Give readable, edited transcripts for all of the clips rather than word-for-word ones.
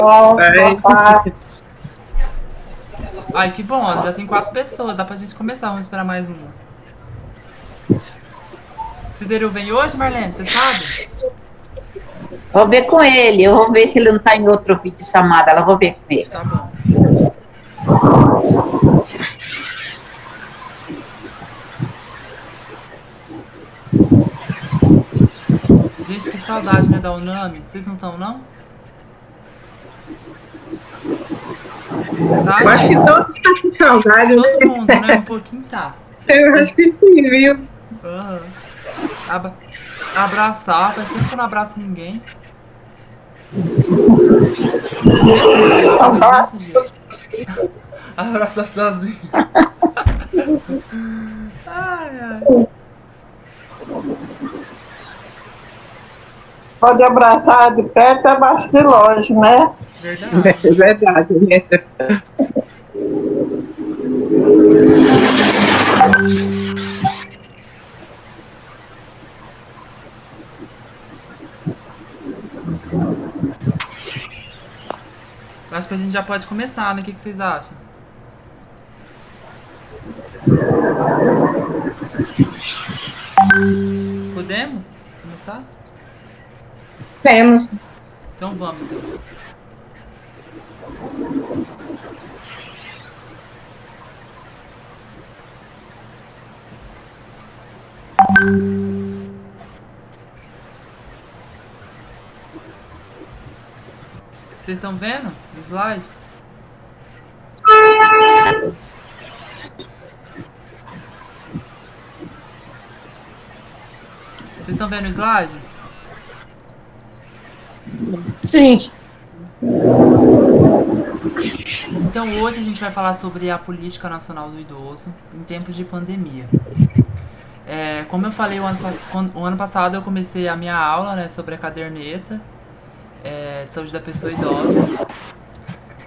Boa Vai. tarde. Ai, que bom, já tem 4 pessoas, dá pra gente começar, vamos esperar mais uma. Cideru vem hoje, Marlene, você sabe? Vou ver com ele. Eu vou ver se ele não está em outro vídeo chamada. Eu vou ver com ele. Tá bom. Gente, que saudade, né, da Unami. Vocês não estão, não? Tá, Eu acho que gente? todos estão com saudade, né? Todo mundo, né? Um pouquinho tá. Eu acho que sim, viu? Aham. Abraçar, faz tempo que eu não abraço ninguém. Saudade. Abraçar sozinho. Ai, ai. Pode abraçar de perto, abaixo de longe, né? Verdade. É verdade, né? Acho que a gente já pode começar, né? O que vocês acham? Podemos começar? Temos. Então vamos, então. Vocês estão vendo o slide? Vocês estão vendo o slide? Sim. Então hoje a gente vai falar sobre a política nacional do idoso em tempos de pandemia. Como eu falei o ano passado, eu comecei a minha aula, né, sobre a caderneta de saúde da pessoa idosa.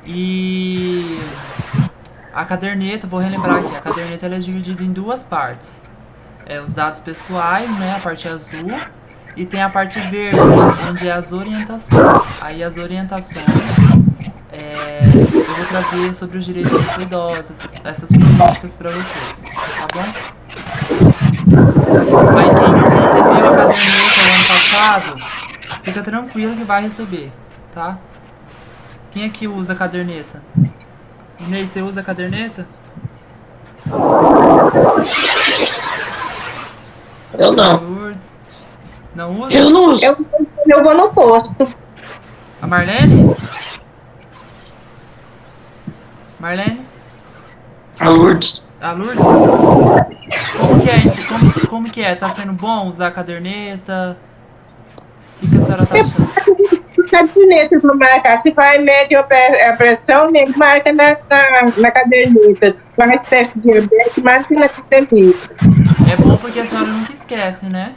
E a caderneta, vou relembrar aqui, a caderneta ela é dividida em duas partes. Os dados pessoais, né, a parte azul, e tem a parte verde, onde é as orientações. Aí as orientações, eu vou trazer sobre os direitos da pessoa idosa, essas políticas para vocês, tá bom? Aí quem não recebeu a caderneta no ano passado, fica tranquilo que vai receber, tá? Quem aqui usa a caderneta? Inês, você usa a caderneta? Eu não. Lourdes? Não usa? Eu não uso. Eu vou no posto. A Marlene? Marlene? A Lourdes. A Lourdes? Como que é? Tá sendo bom usar a caderneta? O que a senhora tá achando? Caderneta para marcar. Se faz média a pressão, marca na caderneta. Faz teste de diabetes, marca na caderneta. É bom porque a senhora nunca esquece, né?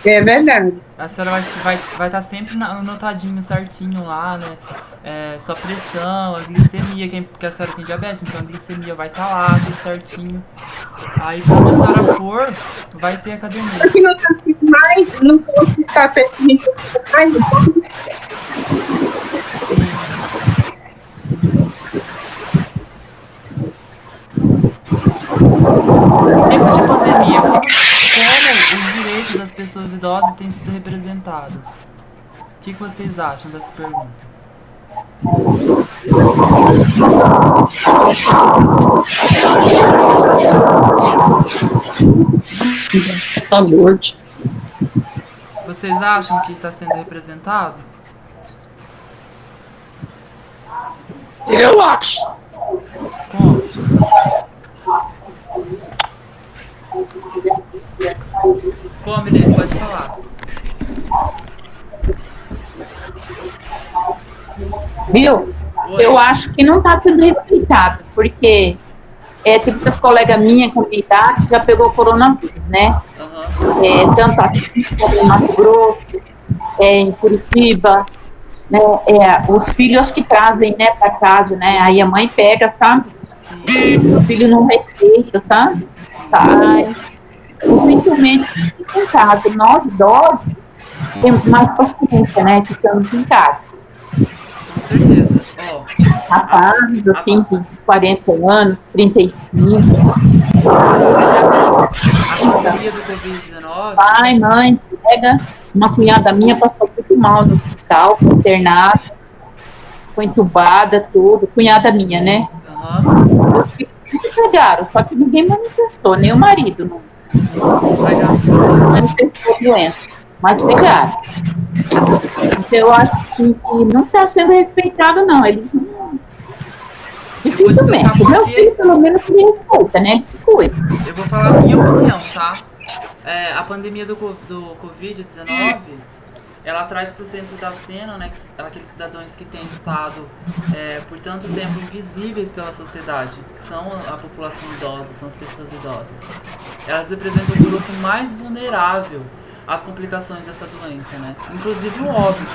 É verdade. A senhora vai estar sempre anotadinho certinho lá, né? Sua pressão, a glicemia, porque a senhora tem diabetes, então a glicemia vai estar lá, tudo certinho. Aí quando a senhora for, vai ter a caderneta. Aqui não está mais, não está tendo mais. Em tempos de pandemia, como os direitos das pessoas idosas têm sido representados? O que vocês acham dessa pergunta? Tá morto. Vocês acham que está sendo representado? Eu acho. Como? Como, Inês? Pode falar. Viu? Oi. Eu acho que não está sendo respeitado, porque tem muitas colegas minhas com minha idade já pegou coronavírus, né? Uhum. Tanto aqui como em Mato Grosso, em Curitiba, né? Os filhos que trazem, né, para casa, né? Aí a mãe pega, sabe? Os filhos não respeitam, sabe? Sai. Dificilmente em casa. Nós, idosos, temos mais paciência, né? Que estamos em casa. rapazes, assim, de 40 anos, 35. A pandemia do Covid-19, Pai, mãe, pega. Uma cunhada minha passou muito mal no hospital, foi internada, foi entubada, tudo. Cunhada minha, né? Meus filhos tudo pegaram, só que ninguém manifestou, nem o marido não ai, graças a Deus. manifestou a doença, mas pegaram. Então, eu acho assim, que não está sendo respeitado, não. Eles não. Eu vou te explicar Dificilmente. O meu por quê. filho, pelo menos, me respeita, né? Ele se cuida. Eu vou falar a minha opinião, tá? A pandemia do Covid-19, ela traz pro centro da cena, né, aqueles cidadãos que têm estado por tanto tempo invisíveis pela sociedade, que são a população idosa, são as pessoas idosas. Elas representam o grupo mais vulnerável às complicações dessa doença, né? Inclusive o óbito.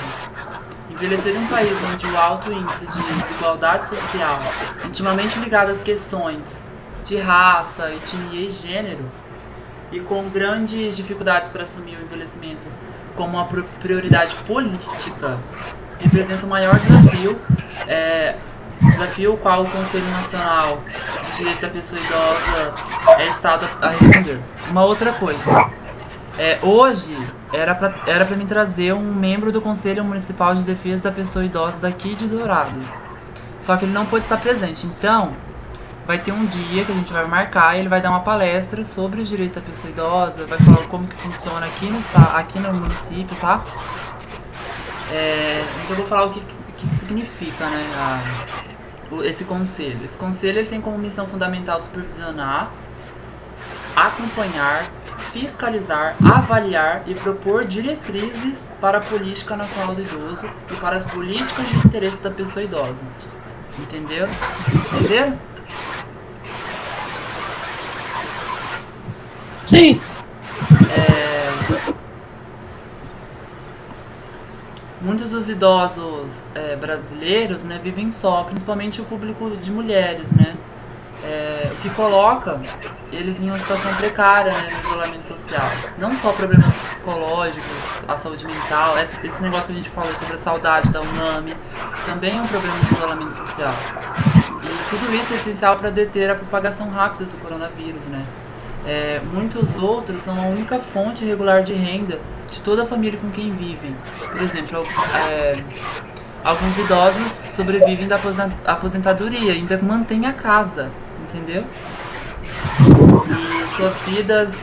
Envelhecer em um país onde o alto índice de desigualdade social, intimamente ligado às questões de raça, etnia e gênero, e com grandes dificuldades para assumir o envelhecimento como uma prioridade política, representa o maior desafio, desafio ao qual o Conselho Nacional de Direitos da Pessoa Idosa é estado a responder. Uma outra coisa, hoje era para mim trazer um membro do Conselho Municipal de Defesa da Pessoa Idosa daqui de Dourados, só que ele não pôde estar presente, então vai ter um dia que a gente vai marcar e ele vai dar uma palestra sobre os direitos da pessoa idosa, vai falar como que funciona aqui no município, tá? Então eu vou falar o que significa, né, esse conselho. Esse conselho ele tem como missão fundamental supervisionar, acompanhar, fiscalizar, avaliar e propor diretrizes para a política nacional do idoso e para as políticas de interesse da pessoa idosa. Entenderam? Entenderam? Sim. Muitos dos idosos brasileiros, né, vivem só, principalmente o público de mulheres, né? O que coloca eles em uma situação precária, né, no isolamento social. Não só problemas psicológicos, a saúde mental, esse negócio que a gente falou sobre a saudade da UNAMI, também é um problema de isolamento social. E tudo isso é essencial para deter a propagação rápida do coronavírus, né? Muitos outros são a única fonte regular de renda de toda a família com quem vivem. Por exemplo, alguns idosos sobrevivem da aposentadoria, ainda mantêm a casa, entendeu? E suas vidas,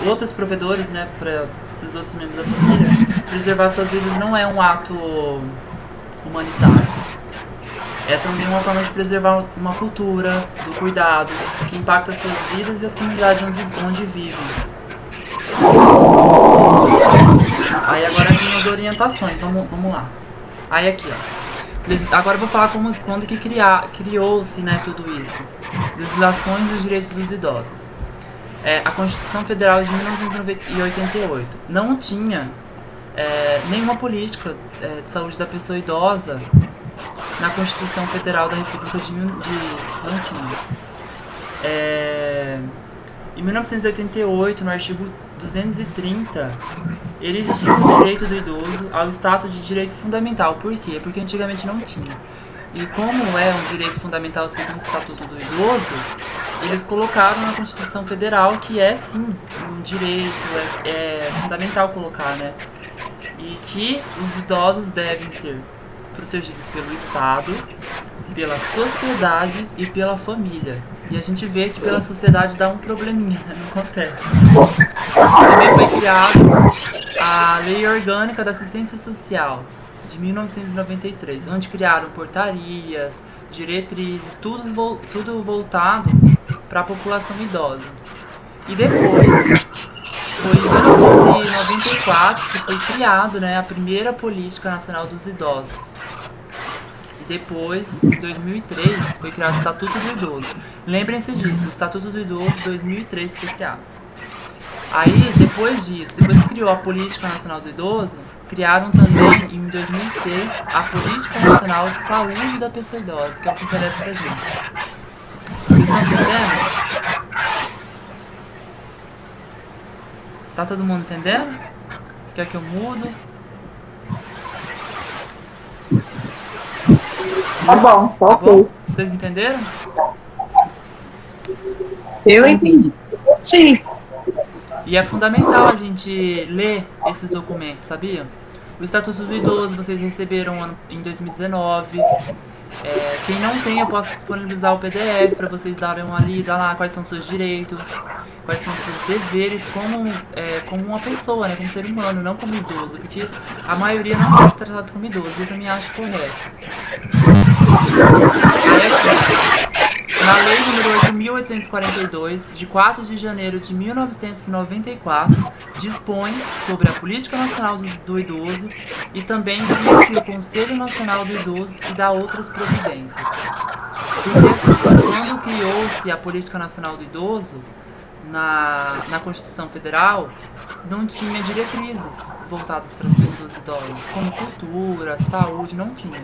outros provedores, né, para esses outros membros da família, preservar suas vidas não é um ato humanitário. É também uma forma de preservar uma cultura do cuidado que impacta as suas vidas e as comunidades onde vivem. Aí agora tem as orientações, vamos lá. Aí aqui, ó. Agora eu vou falar quando que criou-se, né, tudo isso. Legislações dos direitos dos idosos. A Constituição Federal de 1988 não tinha nenhuma política de saúde da pessoa idosa na Constituição Federal da República não tinha. Em 1988, no artigo 230, ele exigiu o direito do idoso ao status de direito fundamental. Por quê? Porque antigamente não tinha. E como é um direito fundamental segundo o Estatuto do Idoso, eles colocaram na Constituição Federal que é sim um direito, é fundamental colocar, né? E que os idosos devem ser protegidos pelo Estado, pela sociedade e pela família. E a gente vê que pela sociedade dá um probleminha, né? Não acontece. Também foi criada a Lei Orgânica da Assistência Social, de 1993, onde criaram portarias, diretrizes, tudo voltado para a população idosa. E depois, foi em 1994 que foi criado, né, a primeira Política Nacional dos Idosos. E depois, em 2003, foi criado o Estatuto do Idoso. Lembrem-se disso, o Estatuto do Idoso 2003 foi criado. Aí, depois disso, depois que criou a Política Nacional do Idoso, criaram também, em 2006, a Política Nacional de Saúde da Pessoa Idosa, que é o que interessa pra gente. Vocês estão entendendo? Tá todo mundo entendendo? Quer que eu mudo? Tá bom, tá ok. bom? Vocês entenderam? Eu entendi. Sim. E é fundamental a gente ler esses documentos, sabia? O Estatuto do Idoso vocês receberam em 2019. Quem não tem, eu posso disponibilizar o PDF para vocês darem uma lida lá, quais são seus direitos, quais são seus deveres como uma pessoa, né, como ser humano, não como idoso, porque a maioria não pode ser tratado como idoso, eu também acho correto. Na Lei nº 8.842, de 4 de janeiro de 1994, dispõe sobre a Política Nacional do Idoso e também cria-se o Conselho Nacional do Idoso e dá outras providências. Porque assim, quando criou-se a Política Nacional do Idoso, na Constituição Federal, não tinha diretrizes voltadas para as pessoas idosas, como cultura, saúde, não tinha.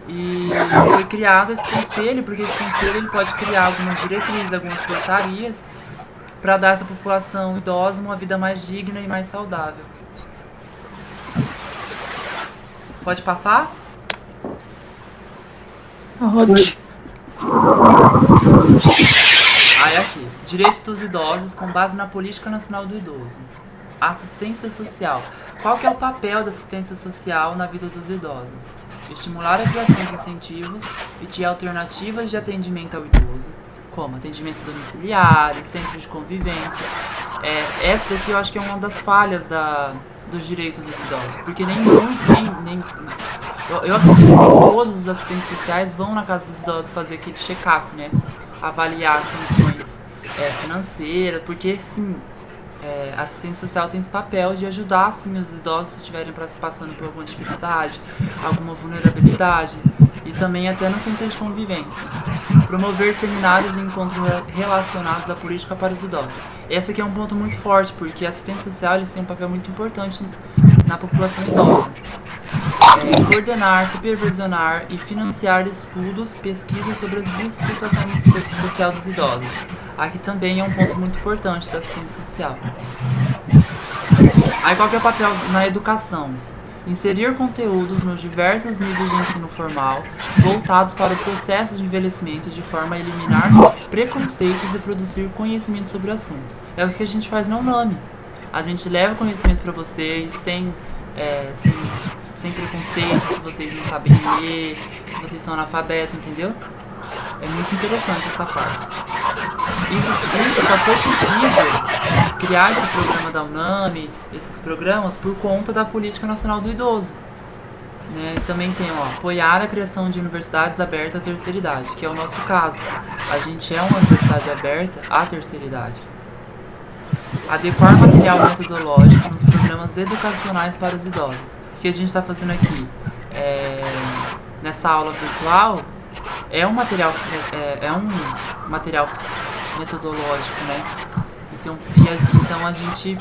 E foi criado esse conselho, porque esse conselho ele pode criar algumas diretrizes, algumas portarias para dar a essa população idosa uma vida mais digna e mais saudável. Pode passar? Aí aqui, direitos dos idosos com base na Política Nacional do Idoso. Assistência social. Qual que é o papel da assistência social na vida dos idosos? Estimular a criação de incentivos e de alternativas de atendimento ao idoso, como atendimento domiciliar, centro de convivência. Essa daqui eu acho que é uma das falhas dos direitos dos idosos, porque eu acredito que todos os assistentes sociais vão na casa dos idosos fazer aquele check-up, né? Avaliar as condições financeiras, porque sim, a assistência social tem esse papel de ajudar sim, os idosos se estiverem passando por alguma dificuldade, alguma vulnerabilidade, e também até no centro de convivência. Promover seminários e encontros relacionados à política para os idosos. Esse aqui é um ponto muito forte, porque a assistência social eles têm um papel muito importante na população idosa. Coordenar, supervisionar e financiar estudos, pesquisas sobre a situação social dos idosos. Aqui também é um ponto muito importante da assistência social. Aí qual que é o papel na educação? Inserir conteúdos nos diversos níveis de ensino formal voltados para o processo de envelhecimento de forma a eliminar preconceitos e produzir conhecimento sobre o assunto. É o que a gente faz na UNAMI. A gente leva conhecimento para vocês sem preconceito, se vocês não sabem ler, se vocês são analfabetos, entendeu? É muito interessante essa parte. Isso só foi possível criar esse programa da UNAMI, esses programas, por conta da Política Nacional do Idoso. Né? Também tem, apoiar a criação de universidades abertas à terceira idade, que é o nosso caso. A gente é uma universidade aberta à terceira idade. Adequar material metodológico nos programas educacionais para os idosos. O que a gente está fazendo aqui nessa aula virtual é um material metodológico, né? Então a gente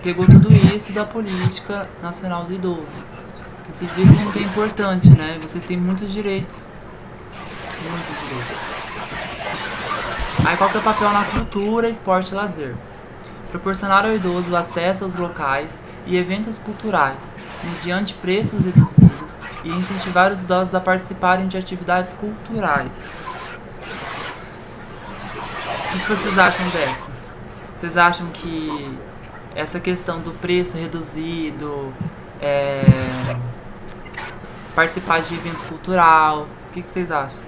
pegou tudo isso da Política Nacional do Idoso. Então vocês viram como que é importante, né? Vocês têm muitos direitos. Muitos direitos. Aí qual que é o papel na cultura, esporte e lazer? Proporcionar ao idoso acesso aos locais e eventos culturais, mediante preços reduzidos, e incentivar os idosos a participarem de atividades culturais. O que vocês acham dessa? Vocês acham que essa questão do preço reduzido, participar de eventos culturais, o que vocês acham?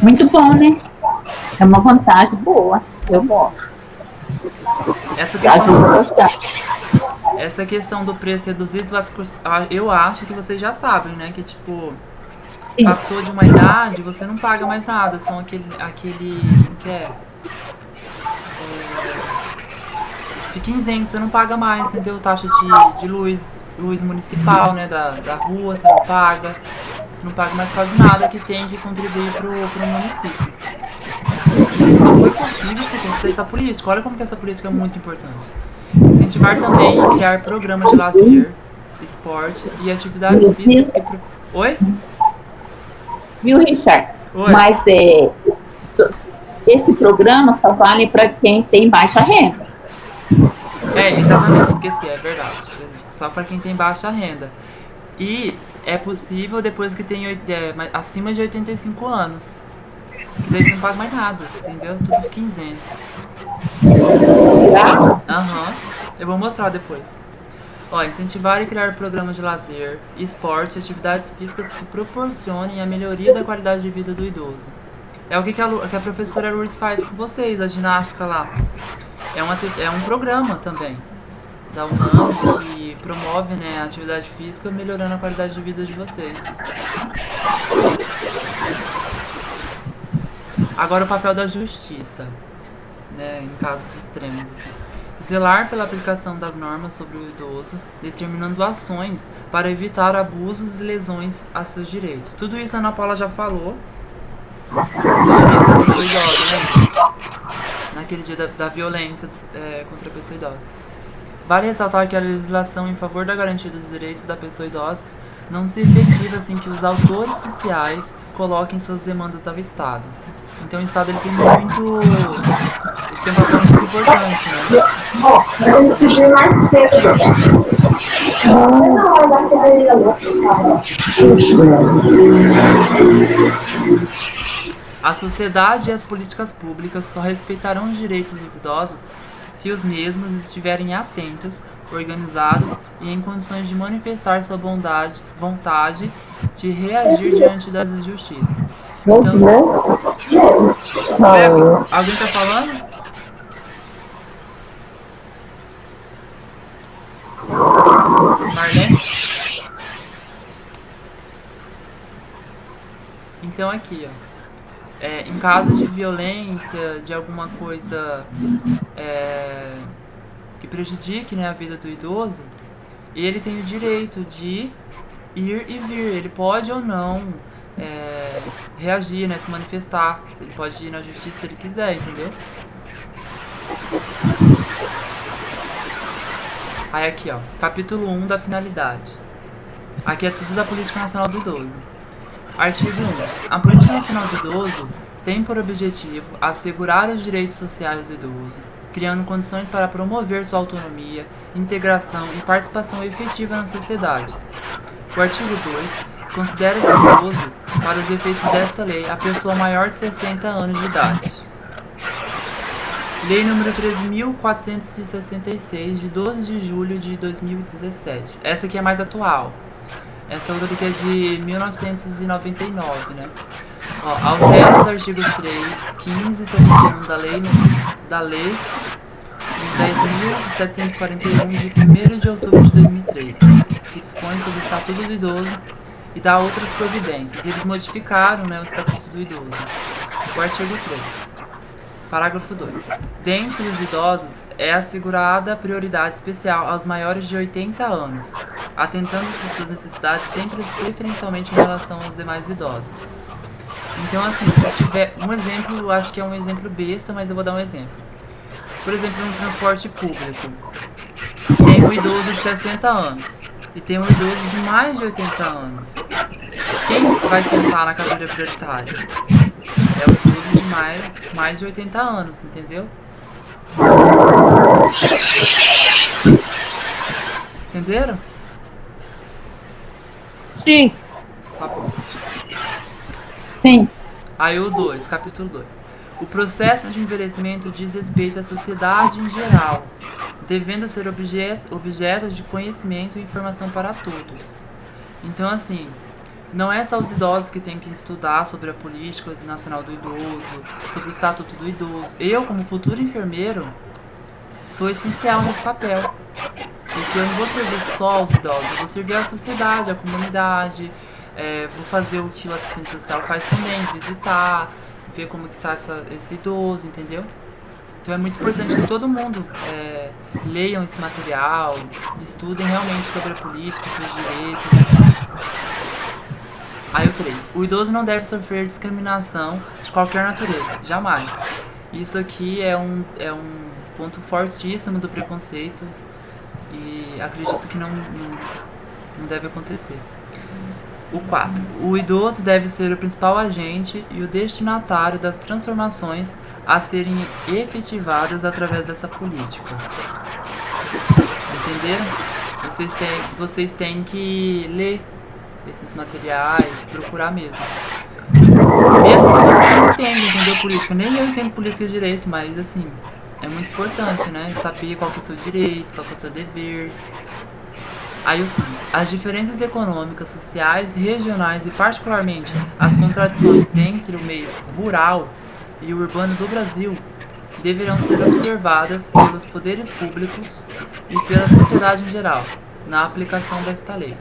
Muito bom, né? É uma vantagem boa. Eu gosto. Essa questão do preço reduzido, eu acho que vocês já sabem, né? Que tipo, sim, passou de uma idade, você não paga mais nada. São aquele que fica isento, você não paga mais, entendeu? Taxa de luz municipal, né? Da rua, você não paga. Você não paga mais quase nada que tem que contribuir pro município. Isso só foi possível por conta dessa política. Olha como que essa política é muito importante. Incentivar também a criar programas de lazer, esporte e atividades físicas. Oi? Viu, Richard? Oi. Mas esse programa só vale para quem tem baixa renda. Exatamente, esqueci, é verdade. Só para quem tem baixa renda. E é possível depois que tem acima de 85 anos. Que daí você não paga mais nada, entendeu? Tudo fica isento. Aham. Eu vou mostrar depois. Ó, incentivar e criar programas de lazer, esporte, atividades físicas que proporcionem a melhoria da qualidade de vida do idoso. É o que a professora Lourdes faz com vocês, a ginástica lá. É um programa também da UNAM que promove, né, a atividade física, melhorando a qualidade de vida de vocês. Agora o papel da justiça, né, em casos extremos, assim. Zelar pela aplicação das normas sobre o idoso, determinando ações para evitar abusos e lesões a seus direitos. Tudo isso a Ana Paula já falou no direito da pessoa idosa, né? Naquele dia da violência contra a pessoa idosa. Vale ressaltar que a legislação em favor da garantia dos direitos da pessoa idosa não se efetiva sem que os autores sociais coloquem suas demandas ao Estado. Então o Estado ele tem um papel muito importante, né? A sociedade e as políticas públicas só respeitarão os direitos dos idosos se os mesmos estiverem atentos, organizados e em condições de manifestar sua vontade de reagir diante das injustiças. Então, alguém tá falando? Marlene? Então aqui, ó. Em caso de violência, de alguma coisa que prejudique, né, a vida do idoso, ele tem o direito de ir e vir. Ele pode ou não reagir, né, se manifestar. Ele pode ir na justiça se ele quiser, entendeu? Aí aqui, ó, capítulo 1 da finalidade. Aqui é tudo da Política Nacional do Idoso. Artigo 1. A Política Nacional do Idoso tem por objetivo assegurar os direitos sociais do idoso, criando condições para promover sua autonomia, integração e participação efetiva na sociedade. O artigo 2 considera-se idoso, para os efeitos desta lei, a pessoa maior de 60 anos de idade. Lei número 13.466, de 12 de julho de 2017. Essa aqui é mais atual. Essa outra aqui é de 1999, né? Ó, altera os artigos 3, 15 e 71 da Lei 10.741, de 1º de outubro de 2003, que dispõe sobre o Estatuto do Idoso e dá outras providências. Eles modificaram, né, o Estatuto do Idoso. O artigo 3. Parágrafo 2. Dentre os idosos, é assegurada prioridade especial aos maiores de 80 anos, atentando às suas necessidades sempre preferencialmente em relação aos demais idosos. Então, assim, se tiver um exemplo, acho que é um exemplo besta, mas eu vou dar um exemplo. Por exemplo, no transporte público, tem um idoso de 60 anos e tem um idoso de mais de 80 anos. Quem vai sentar na cadeira prioritária? É o idoso de mais de 80 anos, entendeu? Entenderam? Sim. Tá bom. Sim. Aí o 2, capítulo 2. O processo de envelhecimento diz respeito à sociedade em geral, devendo ser objeto de conhecimento e informação para todos. Então, assim, não é só os idosos que têm que estudar sobre a Política Nacional do Idoso, sobre o Estatuto do Idoso. Eu, como futuro enfermeiro, sou essencial nesse papel. Porque eu não vou servir só os idosos, eu vou servir a sociedade, a comunidade, vou fazer o que o assistente social faz também, visitar, ver como que tá esse idoso, entendeu? Então é muito importante que todo mundo leiam esse material, estudem realmente sobre a política, seus direitos. Aí o 3. O idoso não deve sofrer discriminação de qualquer natureza, jamais. Isso aqui é um ponto fortíssimo do preconceito e acredito que não deve acontecer. O 4. O idoso deve ser o principal agente e o destinatário das transformações a serem efetivadas através dessa política. entenderam? Vocês têm que ler esses materiais, procurar mesmo. Mesmo que você não entenda, entendeu, política. Nem eu entendo política direito, mas assim, é muito importante, né? Saber qual que é o seu direito, qual que é o seu dever. Aí o 5. As diferenças econômicas, sociais, regionais e particularmente as contradições entre o meio rural e o urbano do Brasil deverão ser observadas pelos poderes públicos e pela sociedade em geral, na aplicação desta lei.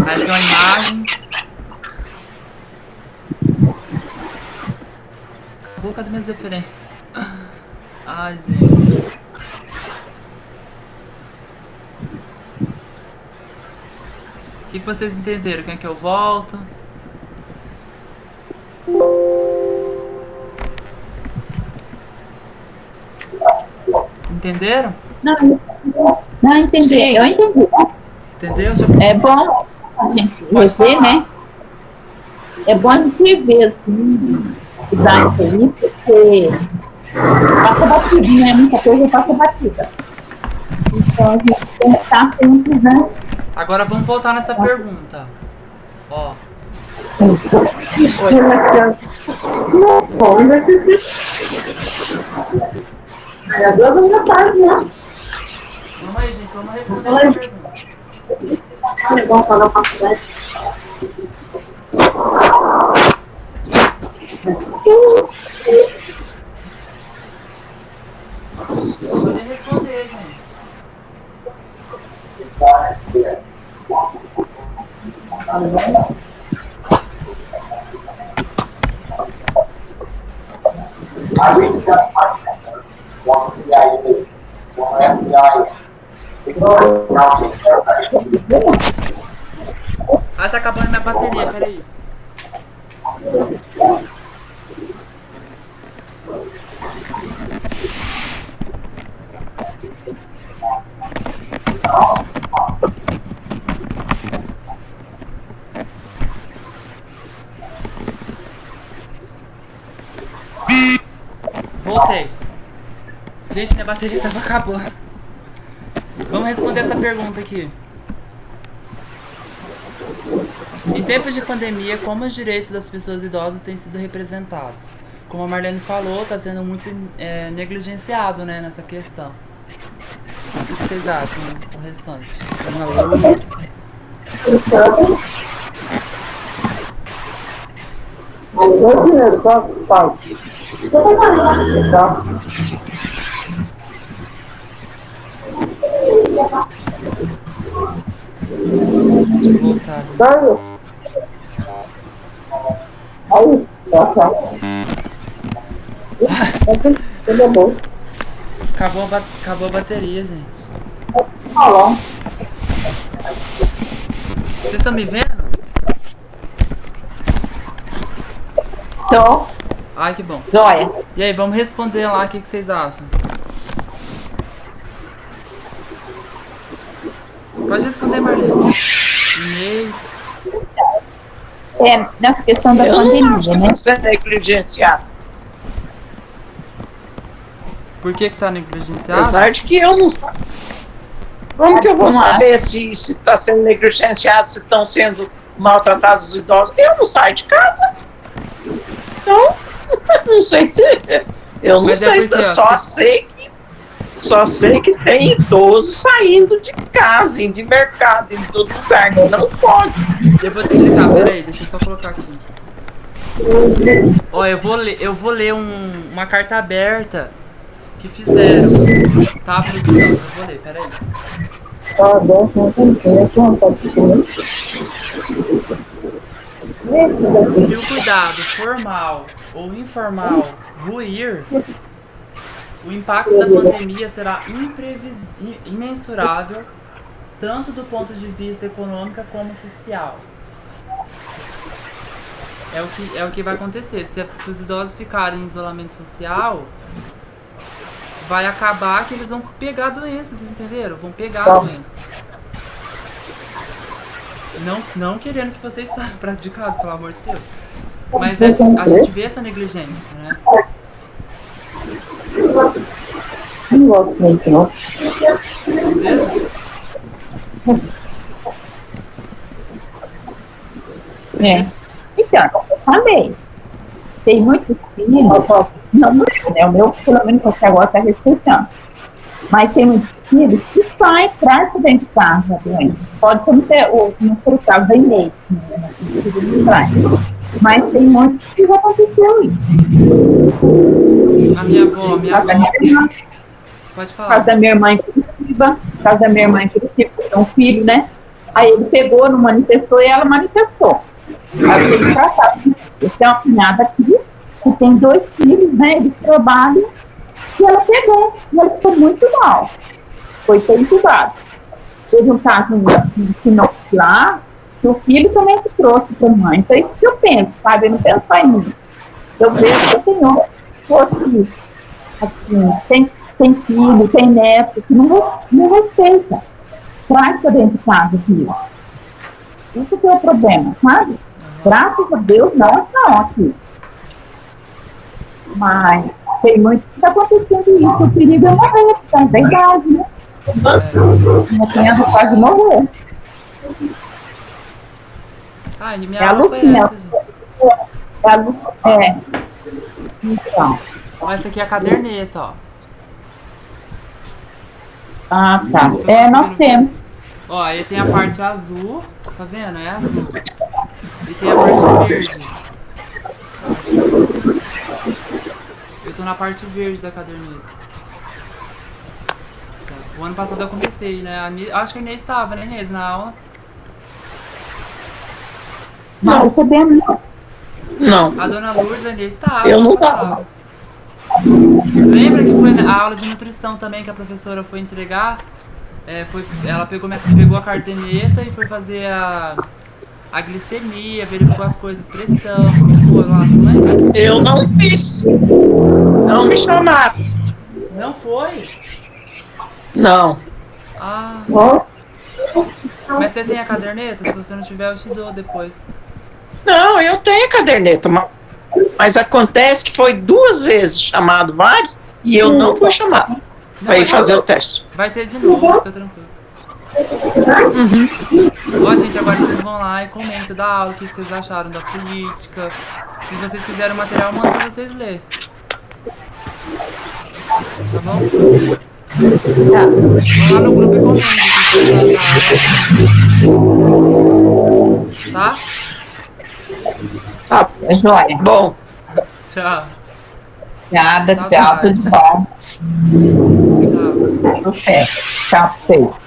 Aí tem uma imagem. Boca das minhas referências. Ai, gente. O que vocês entenderam? Quem é que eu volto? Entenderam? Não entendi. Sim. Eu entendi. Entendeu? É bom a gente rever, né? É bom a gente rever, assim, estudar isso aí, porque passa batida, né? Muita coisa passa batida. Então a gente tem que estar sempre, né? Agora vamos voltar nessa pergunta. Ó. Vamos aí, gente, vamos responder essa pergunta. Vamos falar para frente. Podem responder, gente. Ah, tá acabando minha bateria, peraí. Voltei. Gente, minha bateria tava acabando. Vamos responder essa pergunta aqui. Em tempos de pandemia, como os direitos das pessoas idosas têm sido representados? Como a Marlene falou, está sendo muito negligenciado, né, nessa questão. O que vocês acham, né, o restante? Uma luz. Deixa eu voltar. Acabou a bateria, gente. Vocês estão me vendo? Tô. Ai, que bom. Joia. E aí, vamos responder lá o que vocês acham. Pode responder, Marlene. E-mails. Nessa questão da pandemia, né? Negligenciado. Por que tá negligenciado? Apesar de que eu não. Como que eu vou saber se está sendo negligenciado, se estão sendo maltratados os idosos? Eu não saio de casa. Então, não sei. Eu não sei, só sei que tem idoso saindo de casa, indo de mercado, em todo lugar. Não pode. Eu vou te explicar, peraí, deixa eu só colocar aqui. Ó, eu vou ler uma carta aberta que fizeram, tá? Para os idosos, eu vou ler, peraí. Se o cuidado formal ou informal ruir, o impacto da pandemia será imensurável, tanto do ponto de vista econômico como social. É o que vai acontecer. Se os idosos ficarem em isolamento social, vai acabar que eles vão pegar doenças, vocês entenderam? Vão pegar a doença. Não querendo que vocês saiam de casa, pelo amor de Deus. Mas a gente vê essa negligência, né? E o outro entrou. É. Então, eu falei, tem muitos filhos, não, né? O meu, pelo menos até agora, está respeitando. Mas tem muitos filhos que saem, traz para dentro de casa, doente. Pode ser no seu caso da Inês, né? Mas tem muitos que já aconteceu isso. A minha avó, pode falar. Caso da minha irmã em Curitiba, tem um filho, né? Aí ele pegou, não manifestou e ela manifestou. Aí tem que tratar. Eu tenho uma cunhada aqui, que tem 2 filhos, né? Eles trabalham, e ela pegou, e ela ficou muito mal. Foi ter entubado. Teve um caso em Sinop lá, que o filho também que trouxe para a mãe. Então é isso que eu penso, sabe? Eu não penso só em mim. Eu vejo que eu tenho pessoas que, assim, tem filho, tem neto, que não respeita. Traz para dentro de casa, filho. Isso que é o problema, sabe? Graças a Deus, não estão aqui. Mas tem muitos que está acontecendo isso. O perigo é morrer, por causa da idade, né? Minha cunhada quase morreu. Minha É a Lucinha. Então. Essa aqui é a caderneta, ó. Ah, tá. Nós temos. Ó, aí tem a parte azul, tá vendo? É azul. E tem a parte verde. Eu tô na parte verde da caderneta. O ano passado eu comecei, né? Acho que a Inês estava, né, Inês, na aula? Não, podemos. Não. A dona Lourdes, a Inês estava. Eu não estava. Lembra que foi a aula de nutrição também que a professora foi entregar? Ela pegou a caderneta e foi fazer a glicemia, verificou as coisas, pressão, nossa, não lembra? Eu não fiz. Não me chamaram. Não foi? Não. Ah. Mas você tem a caderneta? Se você não tiver, eu te dou depois. Não, eu tenho a caderneta, mas acontece que foi 2 vezes chamado vários e eu não fui chamado para ir fazer o teste. Vai ter de novo, fica tranquilo. Ó, gente, agora vocês vão lá e comentam da aula, o que vocês acharam da política. Se vocês quiserem o material, manda pra vocês lerem. Tá bom? Vão lá no grupo e comentem o que vocês acharam. Tá? Tá, joia. Bom. Tchau. Nada, tchau, tudo bom. Tchau. Tudo certo. Tchau, feio.